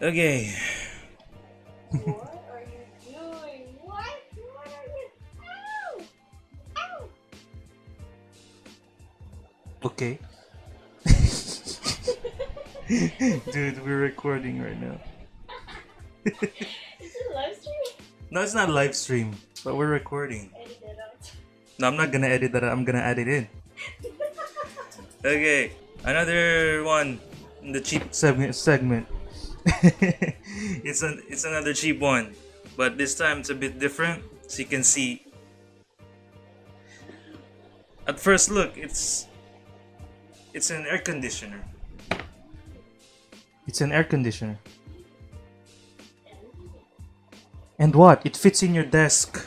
Okay. What are you doing? What are you? Ow! Ow! Okay. Dude, we're recording right now. Is it live stream? No, it's not live stream, but we're recording. Edit it out. No, I'm not gonna edit that. I'm gonna add it in. Okay, another one in the cheap segment. It's another cheap one, but this time it's a bit different. So you can see. At first look, it's an air conditioner. It's an air conditioner. And what? It fits in your desk.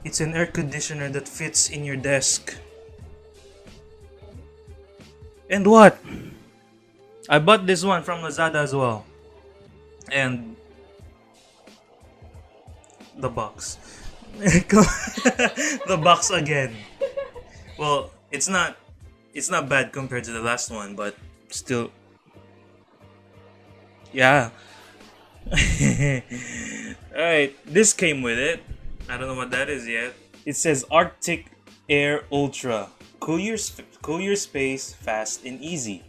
It's an air conditioner that fits in your desk. And what? I bought this one from Lazada as well. And the box. The box again. Well, it's not bad compared to the last one, but still yeah. Alright, this came with it. I don't know what that is yet. It says Arctic Air Ultra. Cool your space fast and easy.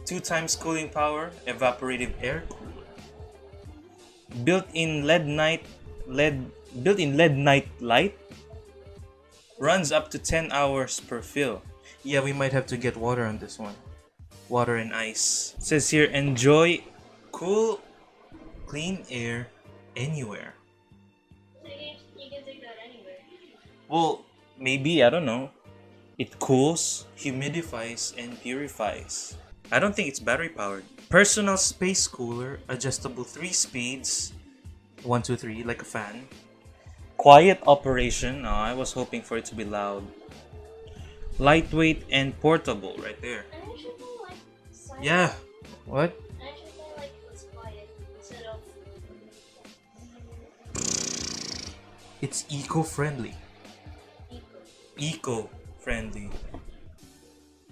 2 times cooling power, evaporative air cooler. Built-in LED night light. Runs up to 10 hours per fill. Yeah, we might have to get water on this one. Water and ice. It says here, enjoy cool, clean air anywhere. So you can take that anywhere. Well, maybe, I don't know. It cools, humidifies, and purifies. I don't think it's battery powered. Personal space cooler, adjustable 3 speeds. 1, 2, 3, like a fan. Quiet operation. Oh, I was hoping for it to be loud. Lightweight and portable, right there. I actually like silent. Yeah. What? I actually like it's quiet instead of. It's eco-friendly. Eco. Eco-friendly.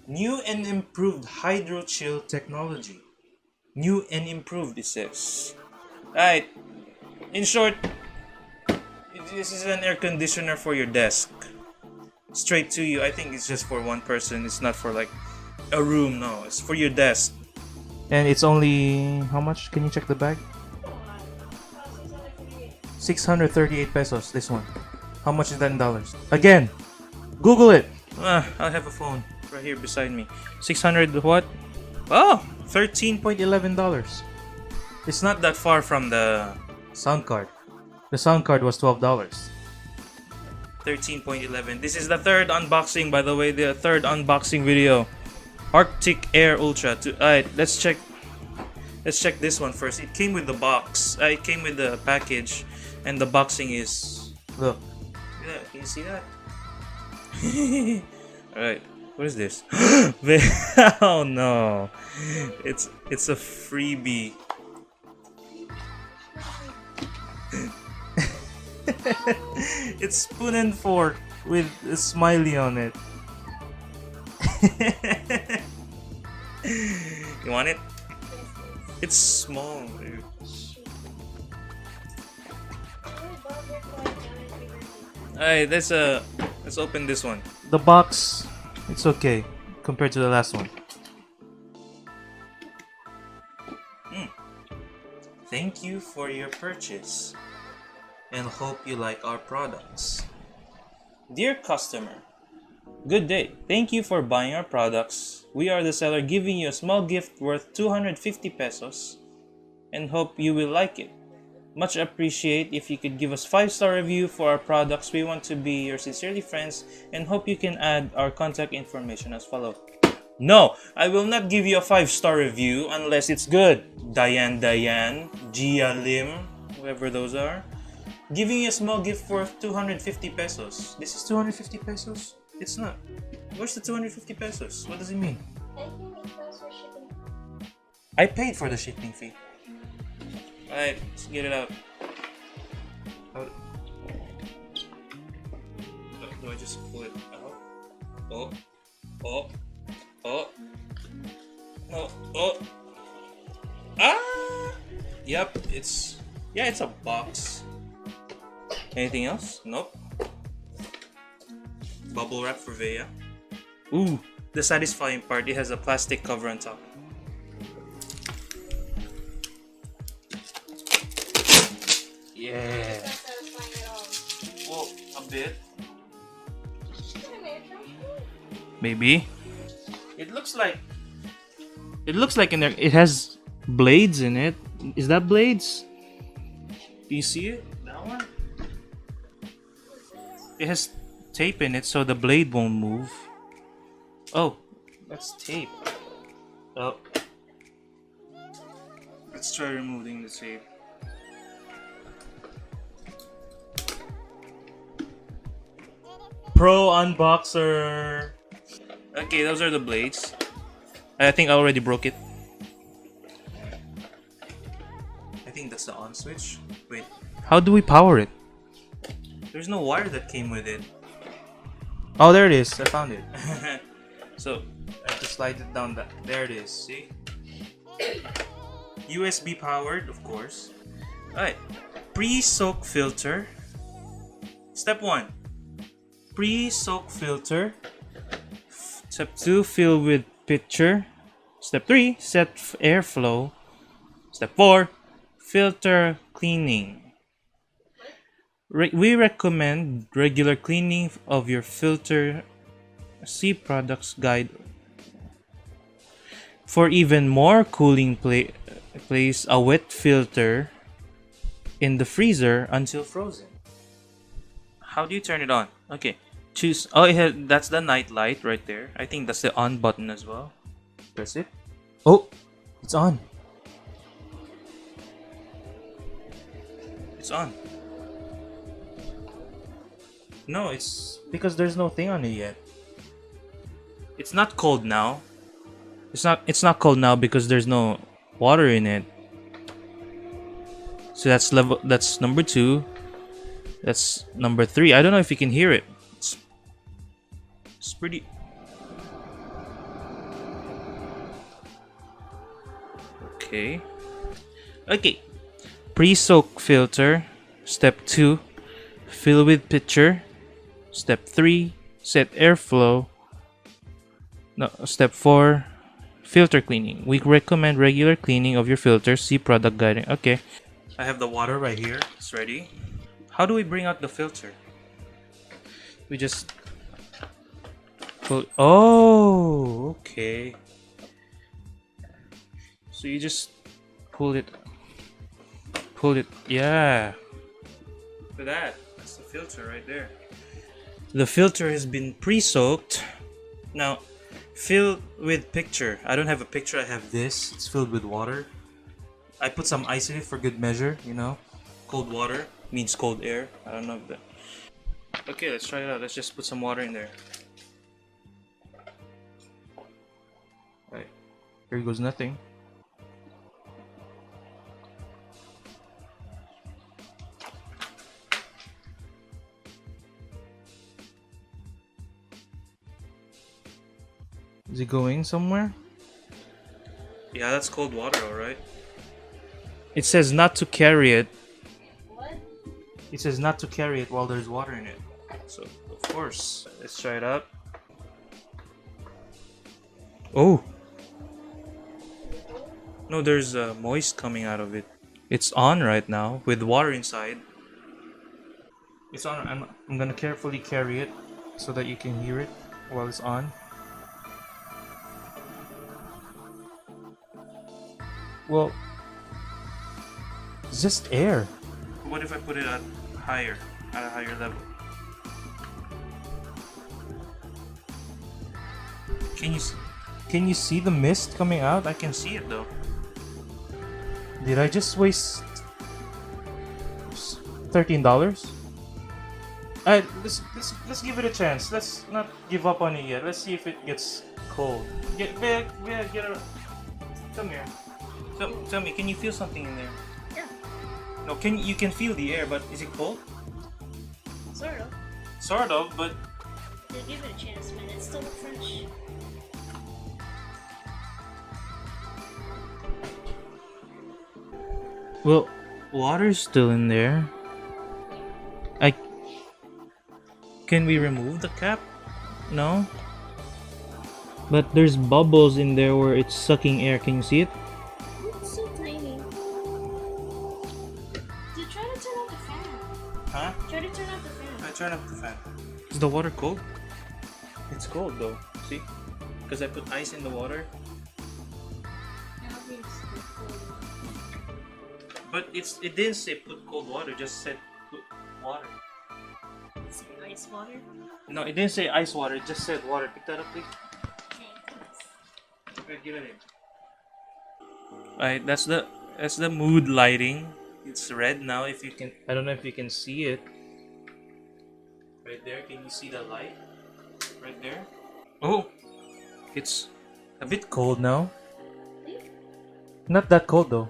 New and improved hydro chill technology. New and improved, it says. Alright. In short, this is an air conditioner for your desk. Straight to you. I think it's just for one person. It's not for like a room. No, it's for your desk. And it's only how much? Can you check the bag? 638 pesos. This one. How much is that in dollars? Again, Google it. I have a phone right here beside me. 600 what? Oh, $13.11. It's not that far from the sound card. The sound card was $12. 13.11. This is the third unboxing, by the way. The third unboxing video. Arctic Air Ultra. Alright, let's check. Let's check this one first. It came with the box. It came with the package, and the boxing is. Look. Yeah, can you see that? Alright, what is this? Oh no, it's a freebie. It's spoon and fork with a smiley on it. You want it? It's small, dude. Alright, let's open this one. The box, it's okay compared to the last one. Thank you for your purchase and hope you like our products. Dear customer, good day. Thank you for buying our products. We are the seller giving you a small gift worth 250 pesos and hope you will like it. Much appreciate if you could give us 5-star review for our products. We want to be your sincerely friends and hope you can add our contact information as follow. No, I will not give you a 5-star review unless it's good. Diane, Gia Lim, whoever those are. Giving you a small gift worth 250 pesos. This is 250 pesos? It's not. Where's the 250 pesos? What does it mean? I think it costs for shipping. I paid for the shipping fee. Alright, let's get it out. Do I just pull it out? Oh. No. Oh. Ah! Yep, it's a box. Anything else? Nope. Bubble wrap for Vea. Ooh, the satisfying part, it has a plastic cover on top. Yeah. It's not satisfying at all. Well, a bit. Hey, man, Maybe. It looks like in there it has blades in it. Is that blades? Do you see it? That one? It has tape in it so the blade won't move. Oh, that's tape. Oh. Let's try removing the tape. Pro Unboxer. Okay, those are the blades. I think I already broke it. I think that's the on switch. Wait. How do we power it? There's no wire that came with it. Oh, there it is. I found it. So, I have to slide it down. There it is. See? USB powered, of course. Alright. Pre-soak filter. Step 1. Pre-soak filter. Step 2. Fill with pitcher. Step 3. Set airflow. Step 4. Filter cleaning. We recommend regular cleaning of your filter. See products guide. For even more cooling, place a wet filter in the freezer until frozen. How do you turn it on? Okay, choose. Oh, that's the night light right there. I think that's the on button as well. Press it. Oh, it's on. It's on. No, it's because there's no thing on it yet. It's not cold now. It's not cold now because there's no water in it. So that's number 2. That's number 3. I don't know if you can hear it. It's pretty. Okay. Okay. Pre-soak filter. Step 2. Fill with pitcher. Step 3. Set airflow. No, step 4. Filter cleaning. We recommend regular cleaning of your filters. See product guiding. Okay. I have the water right here. It's ready. How do we bring out the filter? We just pull. Oh, okay. So you just pull it. Yeah. Look at that. That's the filter right there. The filter has been pre-soaked. Now, fill with pitcher. I don't have a pitcher. I have this. It's filled with water. I put some ice in it for good measure. You know, cold water means cold air. I don't know if that. Okay, let's try it out. Let's just put some water in there. Right. Here goes nothing. Is it going somewhere? Yeah, that's cold water, alright. It says not to carry it. What? It says not to carry it while there's water in it. So, of course, let's try it out. Oh! No, there's moist coming out of it. It's on right now with water inside. It's on. I'm gonna carefully carry it so that you can hear it while it's on. Well, it's just air. What if I put it at a higher level? Can you see the mist coming out? I can see it though. Did I just waste $13? Alright, let's give it a chance. Let's not give up on it yet. Let's see if it gets cold. Get back, get around. Come here. Tell me, can you feel something in there? Yeah. No, you can feel the air, but is it cold? Sort of. Sort of, but Yeah, give it a chance, man. It's still fresh. Well, water's still in there. I Can we remove the cap? No. But there's bubbles in there where it's sucking air. Can you see it? It's so tiny. Dude, try to turn off the fan. Huh? Try to turn off the fan. I turn up the fan. Is the water cold? It's cold though. See? Because I put ice in the water. But it didn't say put cold water, just said put water. It's ice water. No, it didn't say ice water, it just said water. Pick that up, please. Okay, give it in. Alright, that's the mood lighting. It's red now. If you can, I don't know if you can see it. Right there, can you see the light? Right there. Oh, it's a bit cold now. Not that cold though.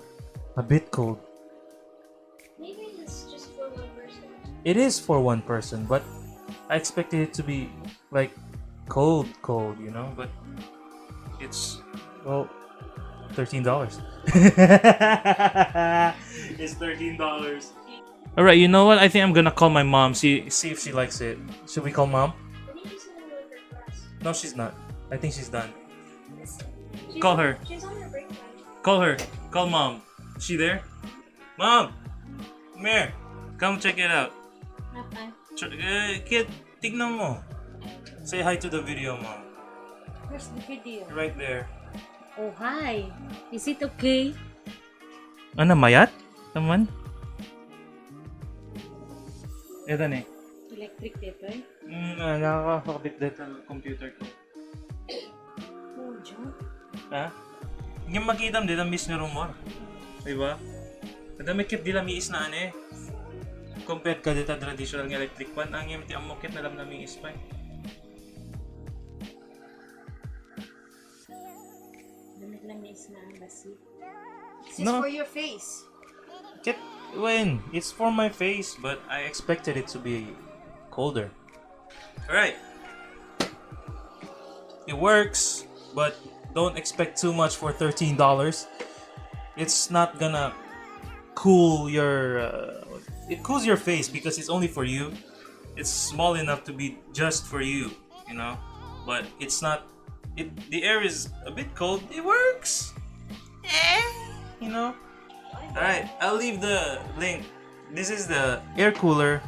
A bit cold. Maybe it's just for one person. It is for one person, but I expected it to be like cold, you know. But it's well, $13. It's $13. All right, you know what? I think I'm gonna call my mom. See if she likes it. Should we call mom? I think she's in the middle of her class. No, she's not. I think she's done. She's Call her. She's on her break time. Call her. Call mom. Is she there? Mom, come here. Come check it out. Kid, tignan mo. Say hi to the video, mom. Where's the video? Right there. Oh, hi. Is it okay? Ano, mayat? Naman? Ito na Electric dito eh. Nakakakabit dito ang computer ko. Oh, John. Ha? Yung makita mo dito, miss na rumor. Diba? Kada may kit dila miis na ane. Compared ka dito traditional nga electric pan, ang yung ang mukit na lang namin ispay. Lamig-lamis na ang basi. This is No. for your face. Kit, when? It's for my face, but I expected it to be colder. Alright. It works, but don't expect too much for $13. It's not gonna cool your... it cools your face because it's only for you. It's small enough to be just for you, you know? But it's not... the air is a bit cold. It works! You know? Alright, I'll leave the link. This is the air cooler,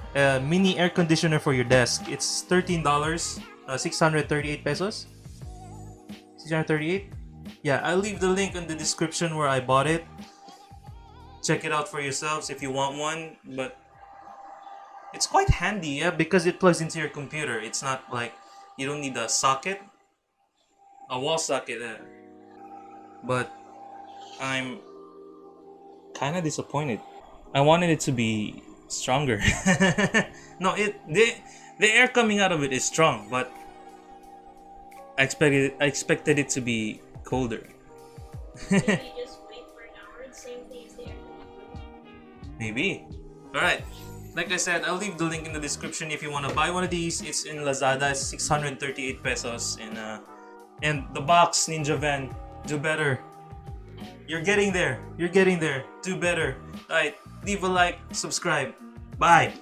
mini air conditioner for your desk. It's $13, 638 pesos. 638? Yeah, I'll leave the link in the description where I bought it. Check it out for yourselves if you want one, but it's quite handy, yeah, because it plugs into your computer. It's not like you don't need a socket, a wall socket. But I'm kind of disappointed. I wanted it to be stronger. No, the air coming out of it is strong, but I expected it to be colder. Maybe you just wait for an hour and same thing as the air. Maybe. Alright. Like I said, I'll leave the link in the description if you want to buy one of these. It's in Lazada. It's 638 pesos. And the box, Ninja Van. Do better. You're getting there. You're getting there. Do better. Alright. Leave a like. Subscribe. Bye.